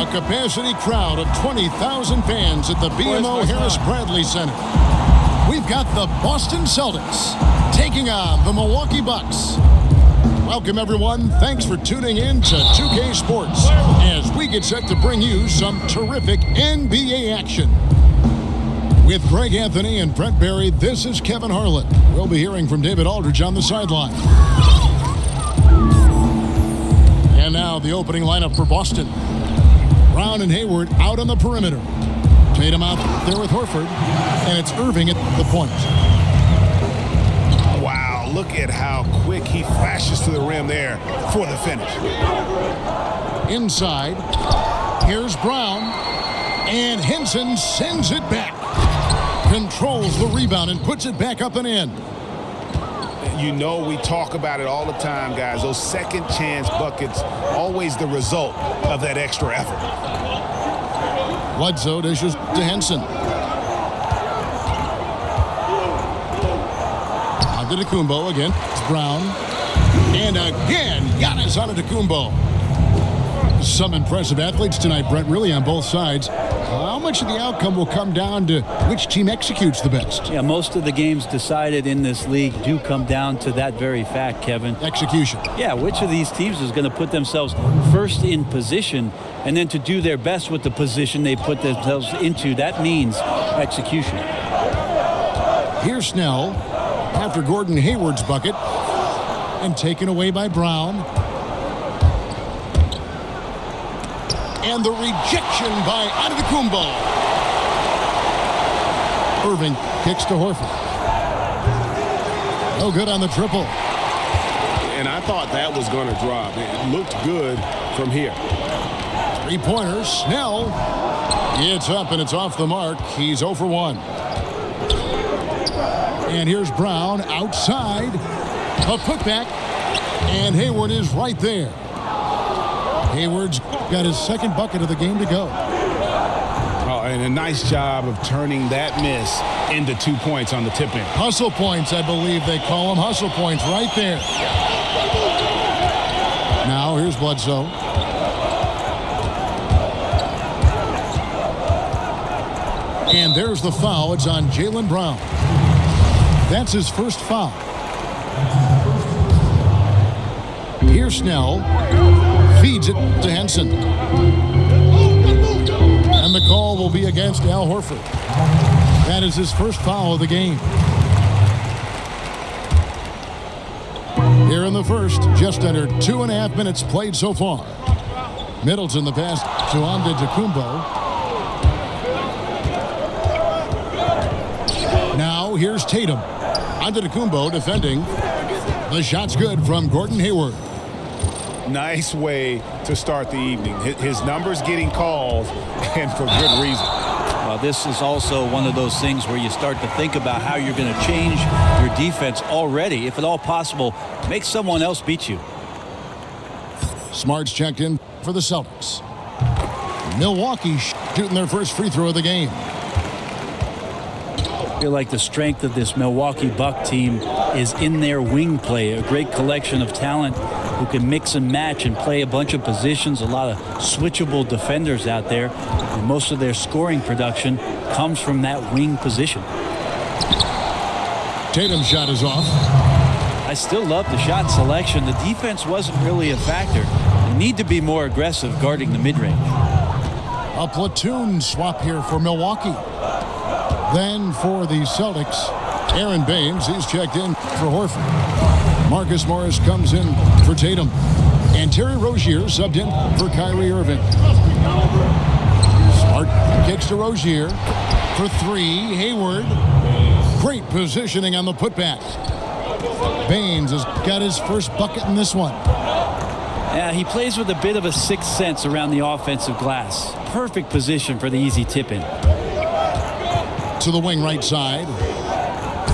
A capacity crowd of 20,000 fans at the BMO Harris Bradley Center. We've got the Boston Celtics taking on the Milwaukee Bucks. Welcome, everyone. Thanks for tuning in to 2K Sports as we get set to bring you some terrific NBA action. With Greg Anthony and Brent Barry, this is Kevin Harlan. We'll be hearing from David Aldridge on the sideline. And now the opening lineup for Boston. Brown and Hayward out on the perimeter. Tatum out there with Horford, and it's Irving at the point. Wow, look at how quick he flashes to the rim there for the finish. Inside, here's Brown, and Henson sends it back. Controls the rebound and puts it back up and in. You know, we talk about it all the time, guys. Those second chance buckets, always the result of that extra effort. Bledsoe dishes to Henson. Antetokounmpo again. It's Brown. And again, Giannis Antetokounmpo. Some impressive athletes tonight, Brent, really on both sides. How much of the outcome will come down to which team executes the best? Yeah, most of the games decided in this league do come down to that very fact, Kevin. Execution. Yeah, which of these teams is going to put themselves first in position and then to do their best with the position they put themselves into. That means execution. Here's Snell after Gordon Hayward's bucket and taken away by Brown. And the rejection by Antetokounmpo. Irving kicks to Horford. No good on the triple. And I thought that was going to drop. It looked good from here. Three-pointer, Snell. It's up and it's off the mark. He's 0 for 1. And here's Brown outside. A putback. And Hayward is right there. Hayward's got his second bucket of the game to go. Oh, and a nice job of turning that miss into 2 points on the tip-in. Hustle points, I believe they call them. Hustle points right there. Now here's Bledsoe. And there's the foul. It's on Jaylen Brown. That's his first foul. Here's Snell. Feeds it to Henson. And the call will be against Al Horford. That is his first foul of the game. Here in the first, just under 2.5 minutes played so far. Middleton the pass to Antetokounmpo. Now here's Tatum. Antetokounmpo defending. The shot's good from Gordon Hayward. Nice way to start the evening. His numbers getting called, and for good reason. Well, this is also one of those things where you start to think about how you're going to change your defense already. If at all possible, make someone else beat you. Smart's checked in for the Celtics. Milwaukee shooting their first free throw of the game. I feel like the strength of this Milwaukee Buck team is in their wing play. A great collection of talent who can mix and match and play a bunch of positions. A lot of switchable defenders out there. And most of their scoring production comes from that wing position. Tatum's shot is off. I still love the shot selection. The defense wasn't really a factor. They need to be more aggressive guarding the mid-range. A platoon swap here for Milwaukee. Then for the Celtics, Aaron Baines, he's checked in for Horford. Marcus Morris comes in for Tatum. And Terry Rozier subbed in for Kyrie Irving. Smart kicks to Rozier for three. Hayward. Great positioning on the putback. Baines has got his first bucket in this one. Yeah, he plays with a bit of a sixth sense around the offensive glass. Perfect position for the easy tip-in. To the wing right side.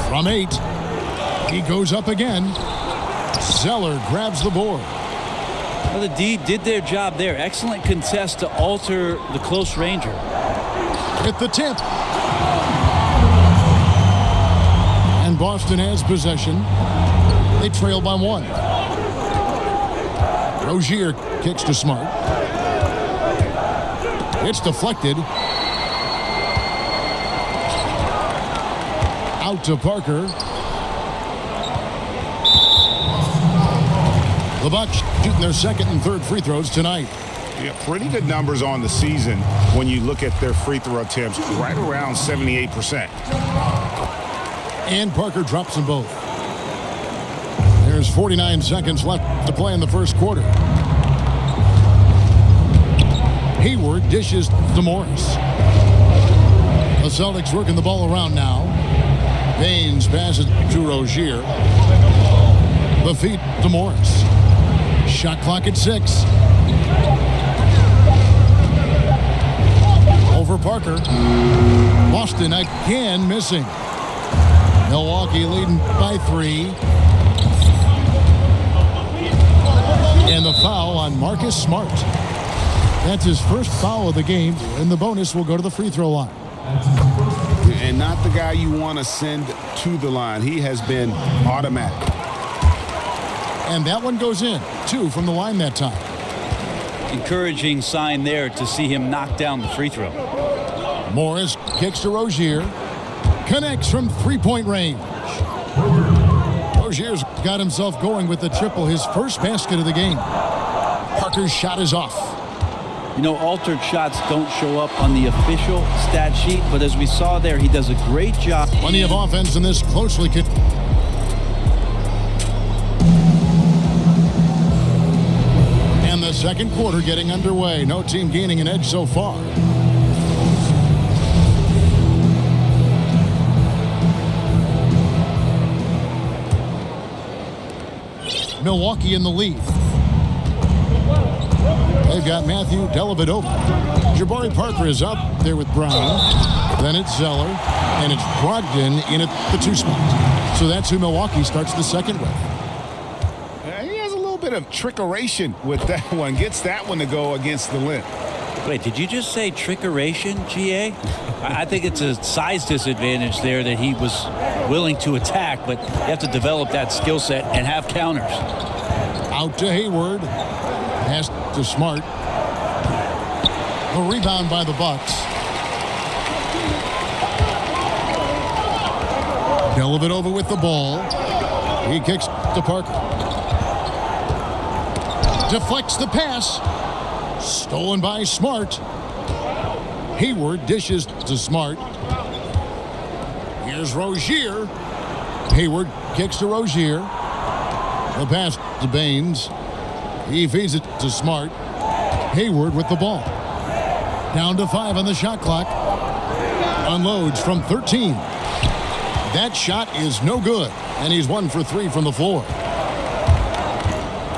From 8. He goes up again. Zeller grabs the board. Well, the D did their job there. Excellent contest to alter the close ranger. Hit the tip. And Boston has possession. They trail by 1. Rozier kicks to Smart. It's deflected. Out to Parker. The Bucks shooting their second and third free throws tonight. Yeah, pretty good numbers on the season when you look at their free throw attempts, right around 78%. And Parker drops them both. There's 49 seconds left to play in the first quarter. Hayward dishes to Morris. The Celtics working the ball around now. Baines passes to Rozier. The feed to Morris. Shot clock at 6. Over Parker. Boston again missing. Milwaukee leading by 3. And the foul on Marcus Smart. That's his first foul of the game, and the bonus will go to the free throw line. And not the guy you want to send to the line. He has been automatic. And that one goes in. 2 from the line that time. Encouraging sign there to see him knock down the free throw. Morris kicks to Rozier. Connects from three-point range. Rozier's got himself going with the triple, his first basket of the game. Parker's shot is off. You know, altered shots don't show up on the official stat sheet, but as we saw there, he does a great job. Plenty of offense in this closely. And the second quarter getting underway. No team gaining an edge so far. Milwaukee in the lead. They've got Matthew Dellavedova. Jabari Parker is out there with Brown. Then it's Zeller. And it's Brogdon in at the 2 spot. So that's who Milwaukee starts the second with. He has a little bit of trickeration with that one. Gets that one to go against the limb. Wait, did you just say trickeration, GA? I think it's a size disadvantage there that he was willing to attack, but you have to develop that skill set and have counters. Out to Hayward. Pass to Smart. The rebound by the Bucks. Dellavedova with the ball. He kicks to Parker. Deflects the pass. Stolen by Smart. Hayward dishes to Smart. Here's Rozier. Hayward kicks to Rozier. The pass to Baines. He feeds it to Smart. Hayward with the ball. Down to 5 on the shot clock. Unloads from 13. That shot is no good. And he's 1 for 3 from the floor.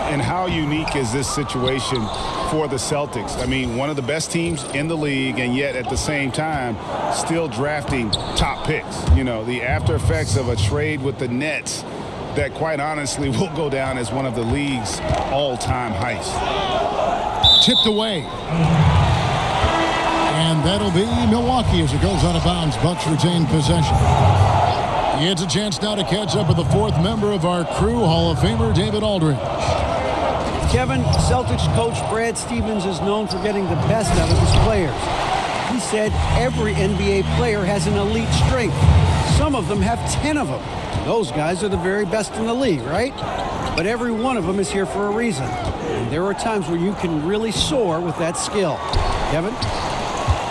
And how unique is this situation for the Celtics? I mean, one of the best teams in the league, and yet at the same time, still drafting top picks. You know, the after effects of a trade with the Nets that quite honestly will go down as one of the league's all-time heists. Tipped away. And that'll be Milwaukee as it goes out of bounds. Bucks retain possession. It's a chance now to catch up with the 4th member of our crew, Hall of Famer David Aldridge. Kevin, Celtics coach Brad Stevens is known for getting the best out of his players. He said every NBA player has an elite strength. Some of them have 10 of them. Those guys are the very best in the league, right? But every one of them is here for a reason. And there are times where you can really soar with that skill. Kevin?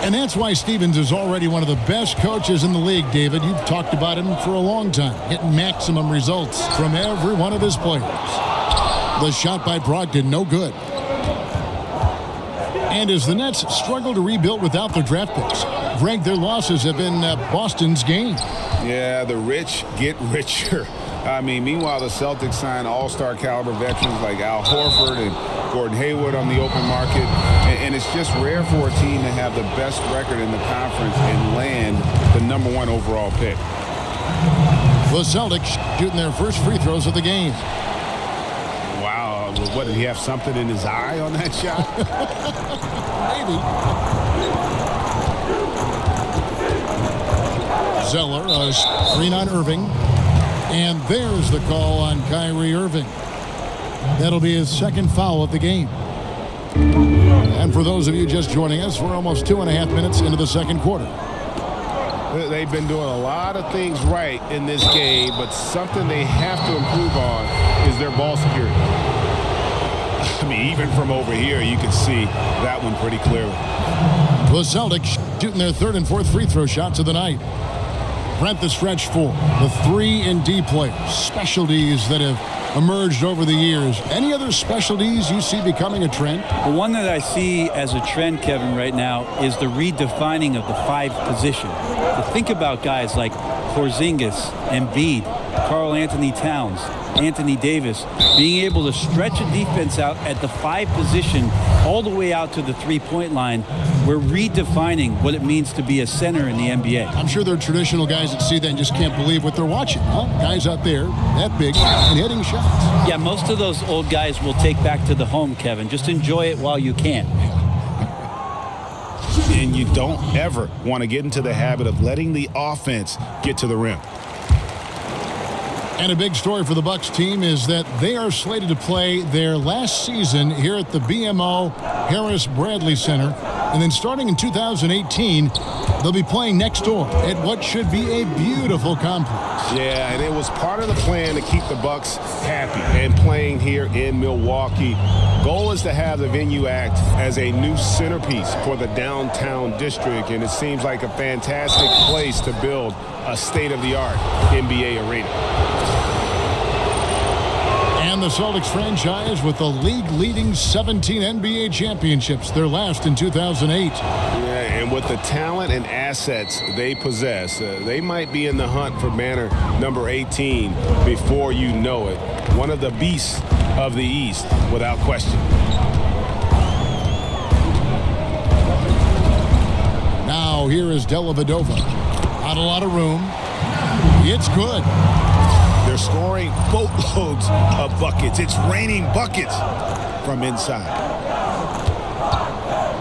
And that's why Stevens is already one of the best coaches in the league, David. You've talked about him for a long time, getting maximum results from every one of his players. The shot by Brogdon, no good. And as the Nets struggle to rebuild without their draft picks, Greg, their losses have been Boston's gain. Yeah, the rich get richer. I mean, meanwhile, the Celtics sign all-star caliber veterans like Al Horford and Gordon Hayward on the open market. And it's just rare for a team to have the best record in the conference and land the #1 overall pick. The Celtics shooting their first free throws of the game. Wow. What, did he have something in his eye on that shot? Maybe. Zeller, a screen on Irving. And there's the call on Kyrie Irving. That'll be his second foul of the game. And for those of you just joining us, we're almost 2.5 minutes into the second quarter. They've been doing a lot of things right in this game, but something they have to improve on is their ball security. I mean, even from over here, you can see that one pretty clearly. The Celtics shooting their third and fourth free throw shots of the night. Brent, the stretch four, the 3-and-D players, specialties that have emerged over the years. Any other specialties you see becoming a trend? The one that I see as a trend, Kevin, right now is the redefining of the 5 position. To think about guys like Porzingis, Embiid, Karl Anthony Towns, Anthony Davis, being able to stretch a defense out at the 5 position all the way out to the 3-point line. We're redefining what it means to be a center in the NBA. I'm sure there are traditional guys that see that and just can't believe what they're watching. Huh? Guys out there that big and hitting shots. Yeah, most of those old guys will take back to the home, Kevin. Just enjoy it while you can. And you don't ever want to get into the habit of letting the offense get to the rim. And a big story for the Bucks team is that they are slated to play their last season here at the BMO Harris Bradley Center. And then starting in 2018, they'll be playing next door at what should be a beautiful complex. Yeah, and it was part of the plan to keep the Bucks happy and playing here in Milwaukee. Goal is to have the venue act as a new centerpiece for the downtown district, and it seems like a fantastic place to build a state-of-the-art NBA arena. And the Celtics franchise with the league-leading 17 NBA championships, their last in 2008. Yeah, and with the talent and assets they possess, they might be in the hunt for banner number 18 before you know it. One of the beasts of the East, without question. Now here is Dellavedova. Not a lot of room. It's good. They're scoring boatloads of buckets. It's raining buckets from inside.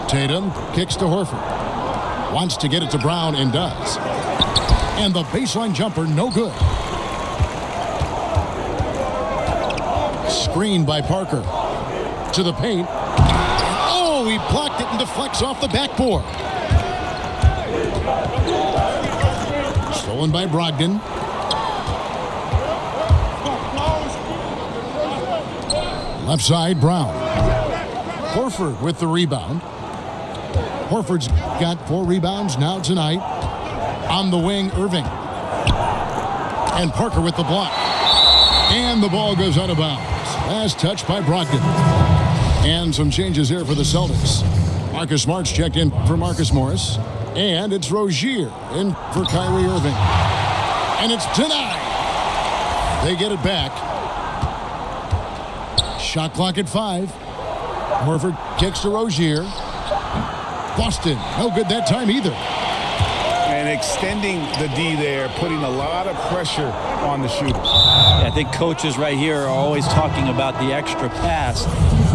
Tatum kicks to Horford. Wants to get it to Brown and does. And the baseline jumper, no good. Screened by Parker. To the paint. Oh, he blocked it and deflects off the backboard. Stolen by Brogdon. Left side, Brown. Horford with the rebound. Horford's got 4 rebounds now tonight. On the wing, Irving. And Parker with the block. And the ball goes out of bounds. Last touch by Brogdon. And some changes here for the Celtics. Marcus Smart's checked in for Marcus Morris. And it's Rozier in for Kyrie Irving. And it's denied. They get it back. Shot clock at 5. Horford kicks to Rozier. Boston, no good that time either. And extending the D there, putting a lot of pressure on the shooter. I think coaches right here are always talking about the extra pass.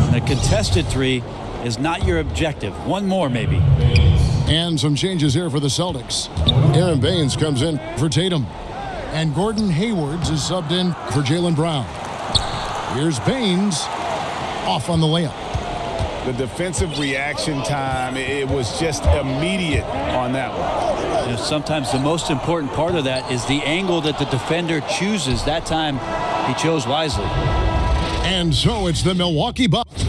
And the contested 3 is not your objective. One more, maybe. And some changes here for the Celtics. Aaron Baines comes in for Tatum. And Gordon Hayward is subbed in for Jaylen Brown. Here's Baines off on the layup. The defensive reaction time, it was just immediate on that one. You know, sometimes the most important part of that is the angle that the defender chooses. That time, he chose wisely. And so it's the Milwaukee Bucks.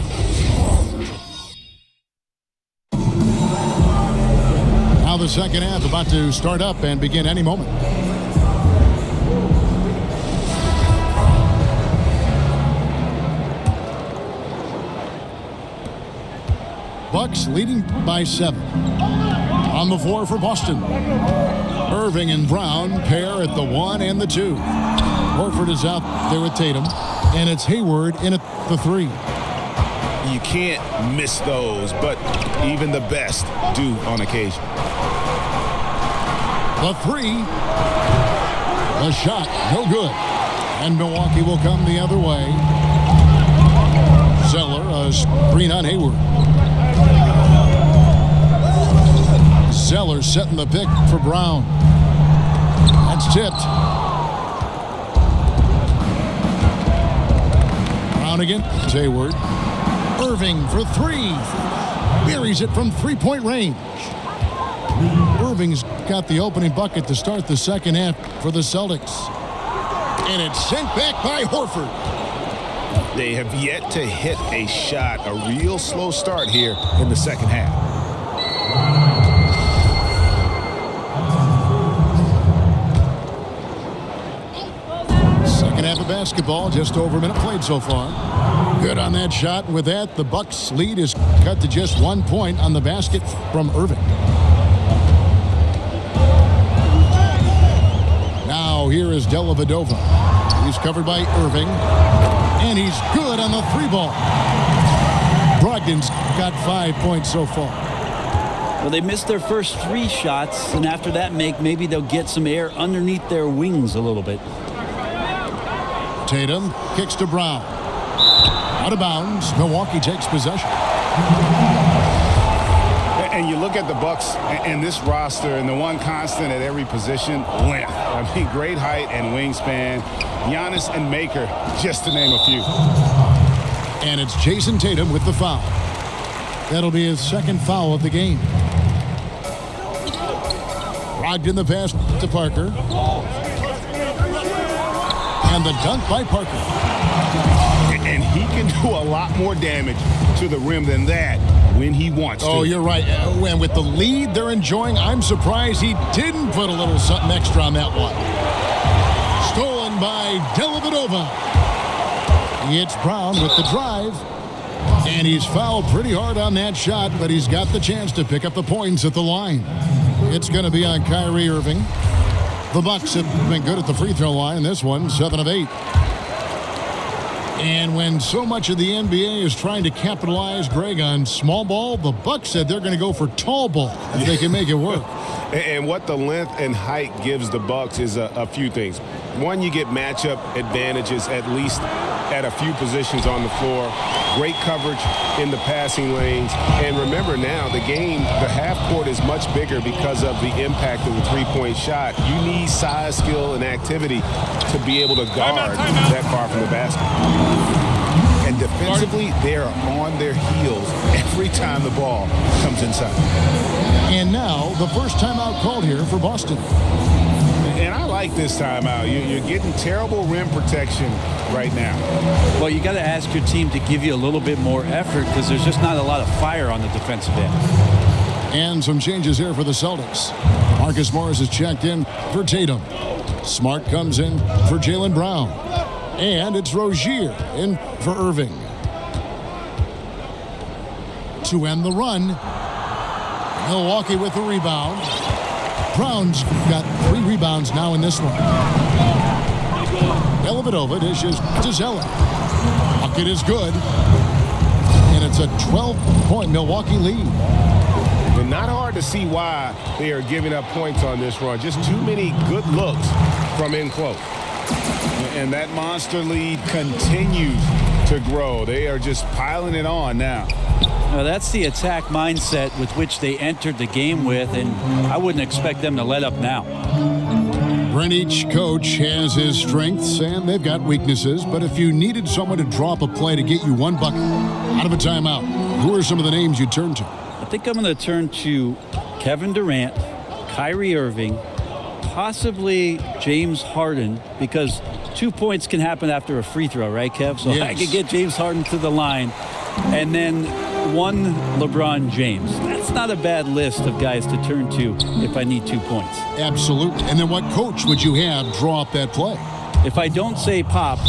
Now the second half about to start up and begin any moment. Bucks leading by 7. On the floor for Boston. Irving and Brown pair at the 1 and the 2. Horford is out there with Tatum. And it's Hayward in at the 3. You can't miss those, but even the best do on occasion. The 3. The shot, no good. And Milwaukee will come the other way. Zeller, a screen on Hayward. Zeller setting the pick for Brown. That's tipped. Brown again. Hayward. Irving for 3. buries it from three-point range. Irving's got the opening bucket to start the second half for the Celtics. And it's sent back by Horford. They have yet to hit a shot, a real slow start here in the second half. Second half of basketball, just over a minute played so far. Good on that shot. With that, the Bucks' lead is cut to just 1 point on the basket from Irving. Now here is Dellavedova. He's covered by Irving. And he's good on the three ball. Brogdon's got 5 points so far. Well, they missed their first 3 shots, and after that maybe they'll get some air underneath their wings a little bit. Tatum kicks to Brown. Out of bounds. Milwaukee takes possession. And you look at the Bucks and this roster, and the one constant at every position, length. I mean, great height and wingspan. Giannis and Maker, just to name a few. And it's Jason Tatum with the foul. That'll be his second foul of the game. Brogdon the pass to Parker. And the dunk by Parker. And he can do a lot more damage to the rim than that when he wants to. Oh, you're right. And with the lead they're enjoying, I'm surprised he didn't put a little something extra on that one. Stolen by Dellavedova. He hits Brown with the drive. And he's fouled pretty hard on that shot, but he's got the chance to pick up the points at the line. It's going to be on Kyrie Irving. The Bucks have been good at the free throw line. This one, 7 of 8. And when so much of the NBA is trying to capitalize, Greg, on small ball, the Bucks said they're going to go for tall ball if they can make it work. And what the length and height gives the Bucks is a few things. One, you get matchup advantages at least at a few positions on the floor. Great coverage in the passing lanes. And remember now, the half court is much bigger because of the impact of the three-point shot. You need size, skill, and activity to be able to guard that far from the basket. And defensively, they are on their heels every time the ball comes inside. And now, the first timeout called here for Boston. And I like this timeout. You're getting terrible rim protection right now. Well, you got to ask your team to give you a little bit more effort because there's just not a lot of fire on the defensive end. And some changes here for the Celtics. Marcus Morris is checked in for Tatum. Smart comes in for Jaylen Brown. And it's Rozier in for Irving. To end the run, Milwaukee with the rebound. Brown's got 3 rebounds now in this one. Dellavedova dishes to Zeller. Bucket is good. And it's a 12-point Milwaukee lead. And not hard to see why they are giving up points on this run. Just too many good looks from in close. And that monster lead continues to grow. They are just piling it on now. Now, that's the attack mindset with which they entered the game with, and I wouldn't expect them to let up now. Each coach has his strengths, and they've got weaknesses. But if you needed someone to drop a play to get you 1 bucket out of a timeout, who are some of the names you turn to? I think I'm going to turn to Kevin Durant, Kyrie Irving, possibly James Harden, because 2 points can happen after a free throw, right, Kev? So yes. I could get James Harden to the line, and then 1 LeBron James. That's not a bad list of guys to turn to if I need 2 points. Absolutely. And then what coach would you have draw up that play? If I don't say Pop,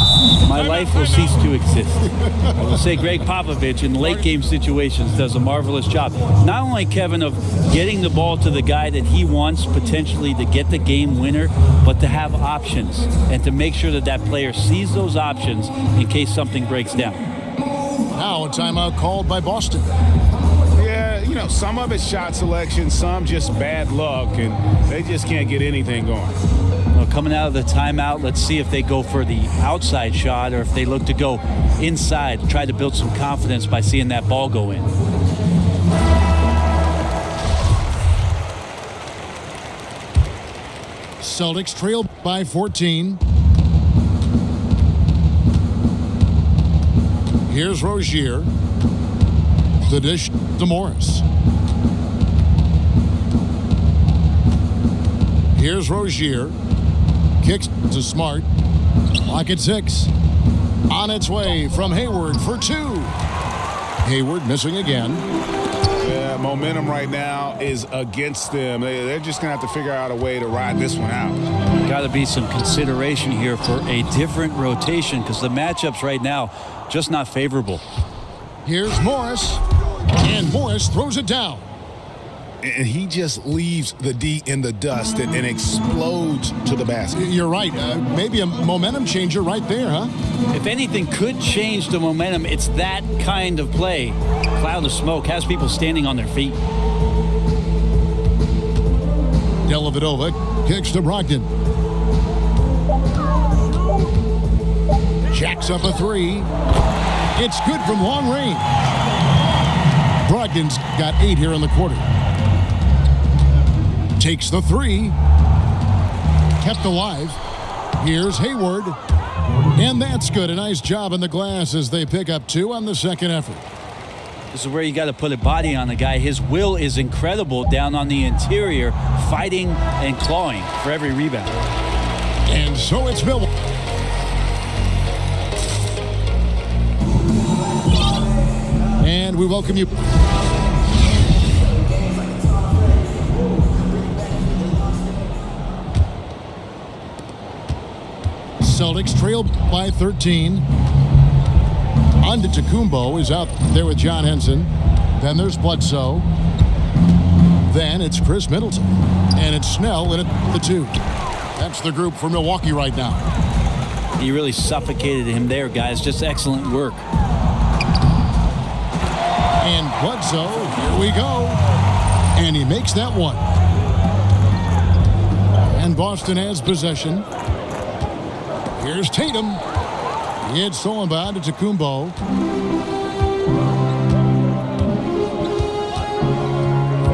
my life will cease to exist. I will say Greg Popovich in late game situations does a marvelous job. Not only, Kevin, of getting the ball to the guy that he wants potentially to get the game winner, but to have options and to make sure that that player sees those options in case something breaks down. Now a timeout called by Boston. Yeah, you know, some of it's shot selection, some just bad luck, and they just can't get anything going. Well, coming out of the timeout, let's see if they go for the outside shot or if they look to go inside, try to build some confidence by seeing that ball go in. Celtics trail by 14. Here's Rozier. The dish to Morris. Here's Rozier. Kicks to Smart. Clock at 6. On its way from Hayward for 2. Hayward missing again. Yeah, momentum right now is against them. They're just going to have to figure out a way to ride this one out. Got to be some consideration here for a different rotation because the matchups right now just not favorable. Here's Morris. And Morris throws it down. And he just leaves the D in the dust and explodes to the basket. You're right. Maybe a momentum changer right there, huh? If anything could change the momentum, it's that kind of play. Cloud of smoke has people standing on their feet. Dellavedova kicks to Brogdon. Jacks up a 3. It's good from long range. Brogdon's got 8 here in the quarter. Takes the 3. Kept alive. Here's Hayward. And that's good. A nice job in the glass as they pick up 2 on the second effort. This is where you got to put a body on the guy. His will is incredible down on the interior, fighting and clawing for every rebound. And so it's Milwaukee. And we welcome you. Celtics trail by 13. Antetokounmpo is out there with John Henson. Then there's Bledsoe. Then it's Chris Middleton. And it's Snell in at the 2. That's the group for Milwaukee right now. He really suffocated him there, guys. Just excellent work. And Bledsoe, here we go. And he makes that one. And Boston has possession. Here's Tatum. It's stolen by Antetokounmpo.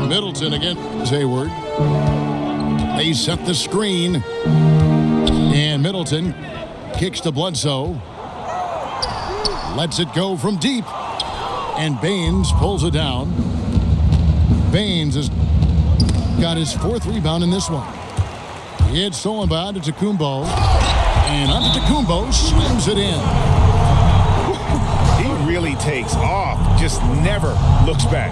Middleton against Hayward. They set the screen. And Middleton kicks to Bledsoe. Lets it go from deep. And Baines pulls it down. Baines has got his 4th rebound in this one. It's stolen by Antetokounmpo. And Antetokounmpo slams it in. He really takes off, just never looks back.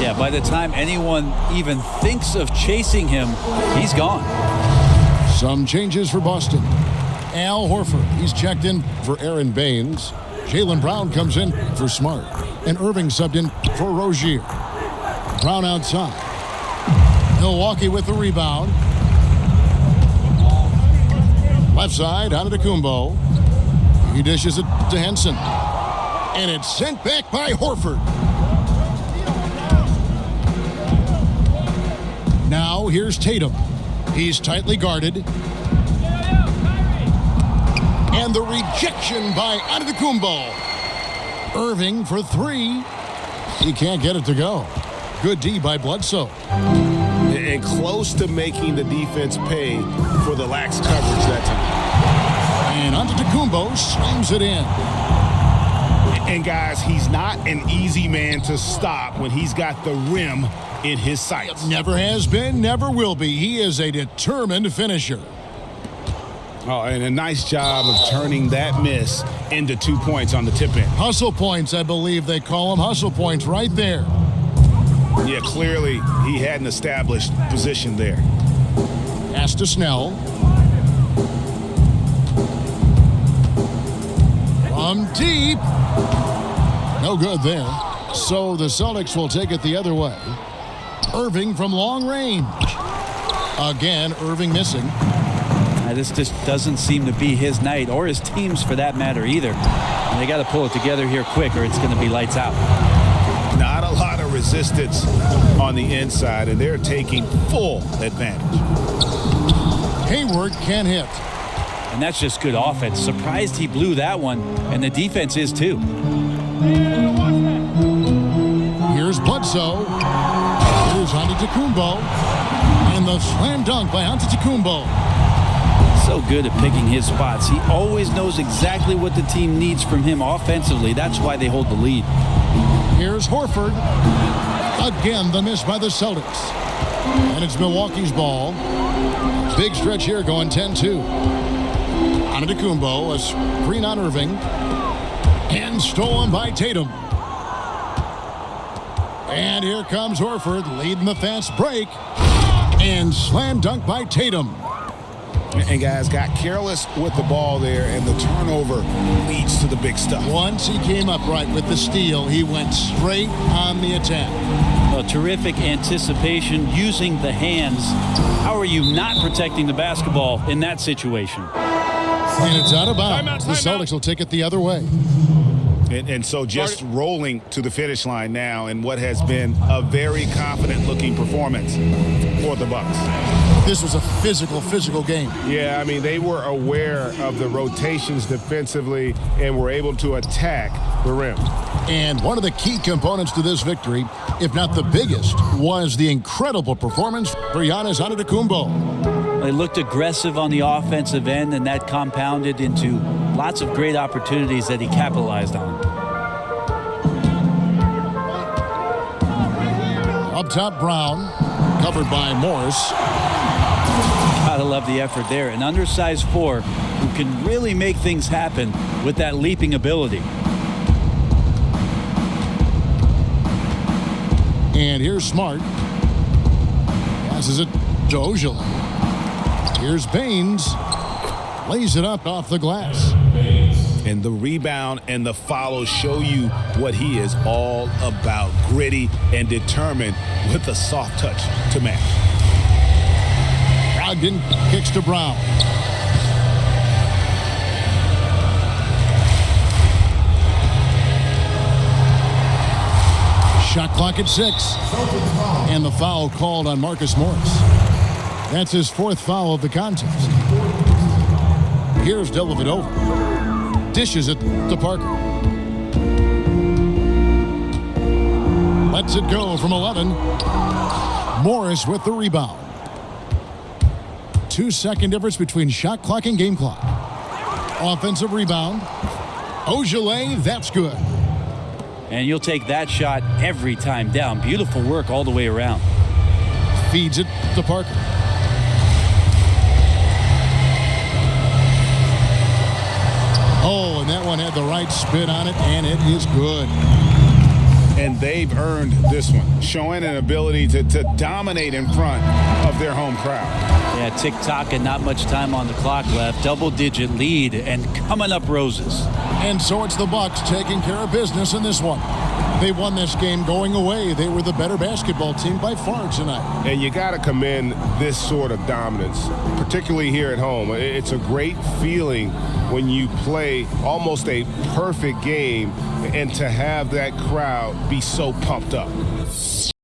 Yeah, by the time anyone even thinks of chasing him, he's gone. Some changes for Boston. Al Horford, he's checked in for Aaron Baines. Jaylen Brown comes in for Smart. And Irving subbed in for Rozier. Brown outside. Milwaukee with the rebound. Left side, Antetokounmpo. He dishes it to Henson. And it's sent back by Horford. Now here's Tatum. He's tightly guarded. And the rejection by Antetokounmpo. Irving for 3. He can't get it to go. Good D by Bledsoe. And close to making the defense pay for the lax coverage that time. And Antetokounmpo slams it in. And guys, he's not an easy man to stop when he's got the rim in his sights. Never has been, never will be. He is a determined finisher. Oh, and a nice job of turning that miss into 2 points on the tip in. Hustle points, I believe they call them. Hustle points right there. Yeah, clearly he had an established position there. Pass to Snell. From deep. No good there. So the Celtics will take it the other way. Irving from long range. Again, Irving missing. This just doesn't seem to be his night, or his team's for that matter either. And they got to pull it together here quick, or it's going to be lights out. Not a lot of resistance on the inside, and they're taking full advantage. Hayward can't hit. And that's just good offense. Surprised he blew that one, and the defense is too. Here's Bledsoe. Here's Antetokounmpo. And the slam dunk by Antetokounmpo. So good at picking his spots. He always knows exactly what the team needs from him offensively. That's why they hold the lead. Here's Horford. Again, the miss by the Celtics. And it's Milwaukee's ball. Big stretch here going 10-2. Antetokounmpo, a screen on Irving. And stolen by Tatum. And here comes Horford leading the fast break. And slam dunk by Tatum. And guys got careless with the ball there, and the turnover leads to the big stuff. Once he came up right with the steal, he went straight on the attack. A terrific anticipation using the hands. How are you not protecting the basketball in that situation? And it's out of bounds. The Celtics will take it the other way. And so just rolling to the finish line now in what has been a very confident-looking performance for the Bucks. This was a physical game. Yeah, I mean, they were aware of the rotations defensively and were able to attack the rim. And one of the key components to this victory, if not the biggest, was the incredible performance for Giannis Antetokounmpo. They looked aggressive on the offensive end, and that compounded into lots of great opportunities that he capitalized on. Up top, Brown, covered by Morris. Gotta love the effort there. An undersized four who can really make things happen with that leaping ability. And here's Smart. Passes it to Ojala. Here's Baines. Lays it up off the glass. And the rebound and the follow show you what he is all about. Gritty and determined with a soft touch to match. Brogdon kicks to Brown. Shot clock at 6. And the foul called on Marcus Morris. That's his 4th foul of the contest. Here's Dellavedova. Dishes it to Parker. Lets it go from 11. Morris with the rebound. 2-second difference between shot clock and game clock. Offensive rebound. Ojala, that's good. And you'll take that shot every time down. Beautiful work all the way around. Feeds it to Parker. Oh, and that one had the right spin on it, and it is good. And they've earned this one, showing an ability to dominate in front of their home crowd. Yeah, tick-tock and not much time on the clock left. Double-digit lead and coming up roses. And so it's the Bucks taking care of business in this one. They won this game going away. They were the better basketball team by far tonight. And you got to commend this sort of dominance, particularly here at home. It's a great feeling when you play almost a perfect game and to have that crowd be so pumped up.